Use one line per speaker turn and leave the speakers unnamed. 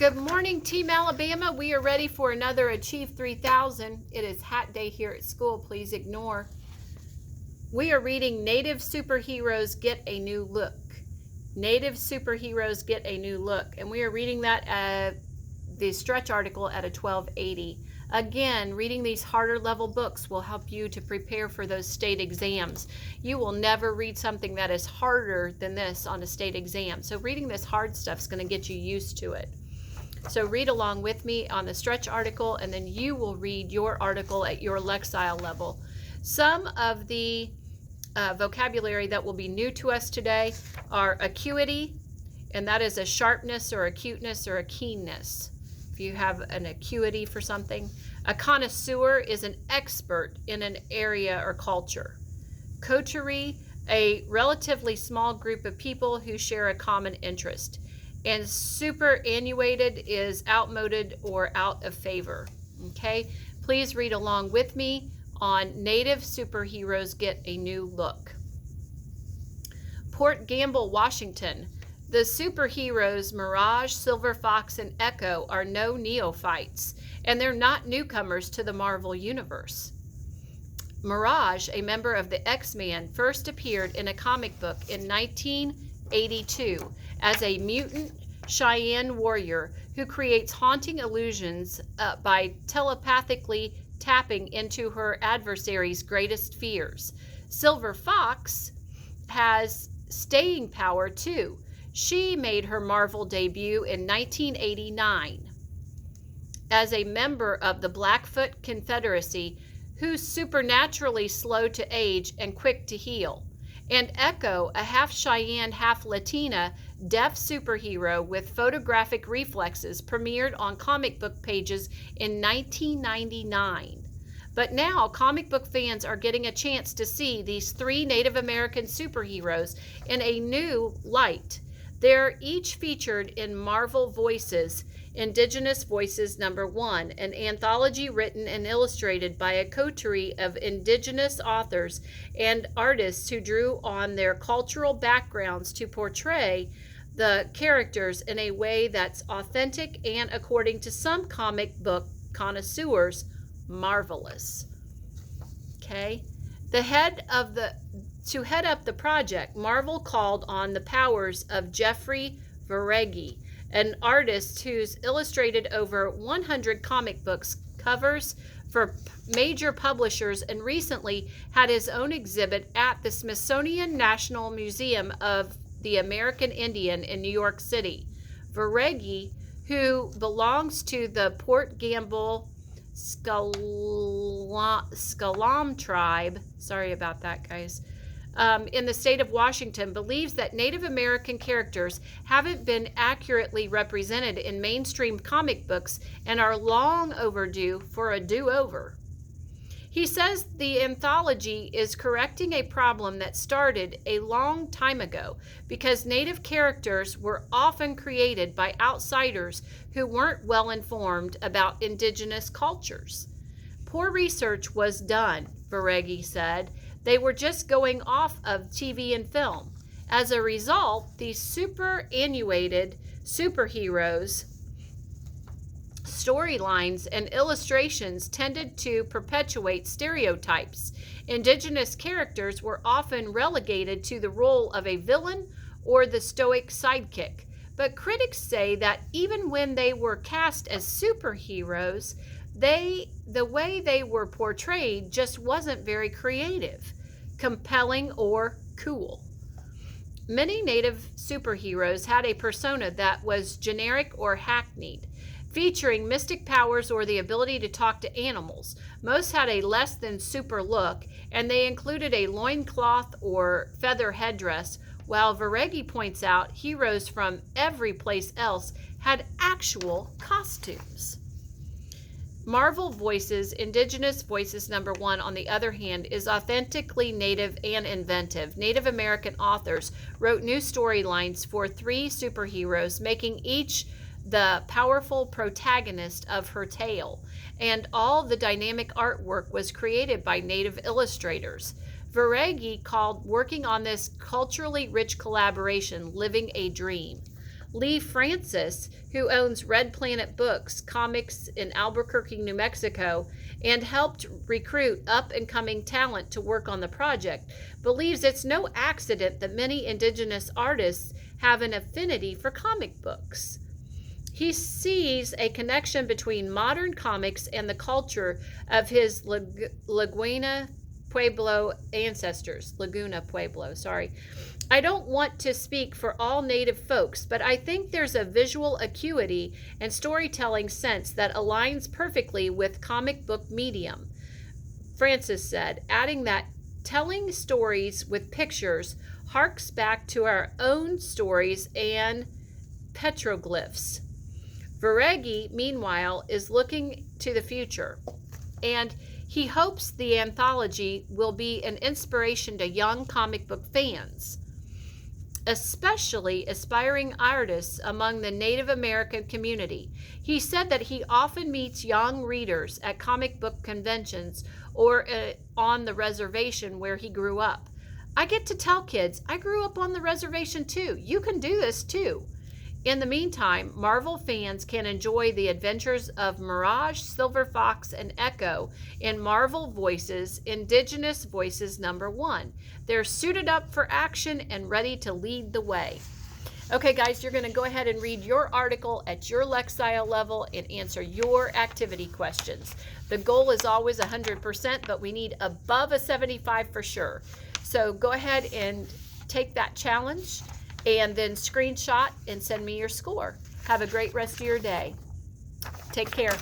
Good morning, Team Alabama. We are ready for another Achieve3000. It is hat day here at school. Please ignore. We are reading Native Superheroes Get a New Look. Native Superheroes Get a New Look. And we are reading that the stretch article at a 1280. Again, reading these harder level books will help you to prepare for those state exams. You will never read something that is harder than this on a state exam. So reading this hard stuff is going to get you used to it. So read along with me on the stretch article, and then you will read your article at your Lexile level. Some of the vocabulary that will be new to us today are acuity, and that is a sharpness or acuteness or a keenness. If you have an acuity for something. A connoisseur is an expert in an area or culture. Coterie, a relatively small group of people who share a common interest. And superannuated is outmoded or out of favor. Okay, please read along with me on Native Superheroes Get a New Look. Port Gamble, Washington. The superheroes Mirage, Silver Fox, and Echo are no neophytes, and they're not newcomers to the Marvel Universe. Mirage, a member of the X-Men, first appeared in a comic book in 1982 as a mutant Cheyenne warrior who creates haunting illusions by telepathically tapping into her adversary's greatest fears. Silver Fox has staying power too. She made her Marvel debut in 1989 as a member of the Blackfoot Confederacy, who's supernaturally slow to age and quick to heal. And Echo, a half Cheyenne, half Latina, deaf superhero with photographic reflexes, premiered on comic book pages in 1999. But now comic book fans are getting a chance to see these three Native American superheroes in a new light. They're each featured in Marvel Voices, Indigenous Voices #1, an anthology written and illustrated by a coterie of indigenous authors and artists who drew on their cultural backgrounds to portray the characters in a way that's authentic and, according to some comic book connoisseurs, marvelous. Okay? To head up the project, Marvel called on the powers of Jeffrey Veregi, an artist who's illustrated over 100 comic books covers for major publishers and recently had his own exhibit at the Smithsonian National Museum of the American Indian in New York City. Veregi, who belongs to the Port Gamble Skalam tribe, sorry about that, guys, in the state of Washington, believes that Native American characters haven't been accurately represented in mainstream comic books and are long overdue for a do-over. He says the anthology is correcting a problem that started a long time ago because Native characters were often created by outsiders who weren't well informed about indigenous cultures. Poor research was done, Veregi said. They were just going off of TV and film. As a result, these superannuated superheroes storylines and illustrations tended to perpetuate stereotypes. Indigenous characters were often relegated to the role of a villain or the stoic sidekick. But critics say that even when they were cast as superheroes, the way they were portrayed just wasn't very creative, compelling, or cool. Many Native superheroes had a persona that was generic or hackneyed, featuring mystic powers or the ability to talk to animals. Most had a less than super look, and they included a loincloth or feather headdress, while Veregi points out heroes from every place else had actual costumes. Marvel Voices, Indigenous Voices #1, on the other hand, is authentically Native and inventive. Native American authors wrote new storylines for three superheroes, making each the powerful protagonist of her tale, and all the dynamic artwork was created by Native illustrators. Veregi called working on this culturally rich collaboration living a dream. Lee Francis, who owns Red Planet Books, comics in Albuquerque, New Mexico, and helped recruit up-and-coming talent to work on the project, believes it's no accident that many indigenous artists have an affinity for comic books. He sees a connection between modern comics and the culture of his Laguna Pueblo ancestors. I don't want to speak for all Native folks, but I think there's a visual acuity and storytelling sense that aligns perfectly with comic book medium, Francis said, adding that telling stories with pictures harks back to our own stories and petroglyphs. Veregi, meanwhile, is looking to the future, and he hopes the anthology will be an inspiration to young comic book fans, especially aspiring artists among the Native American community. He said that he often meets young readers at comic book conventions or on the reservation where he grew up. I get to tell kids, I grew up on the reservation too. You can do this too. In the meantime, Marvel fans can enjoy the adventures of Mirage, Silver Fox, and Echo in Marvel Voices, Indigenous Voices #1. They're suited up for action and ready to lead the way. Okay, guys, you're going to go ahead and read your article at your Lexile level and answer your activity questions. The goal is always 100%, but we need above a 75 for sure. So go ahead and take that challenge and then screenshot and send me your score. Have a great rest of your day. Take care.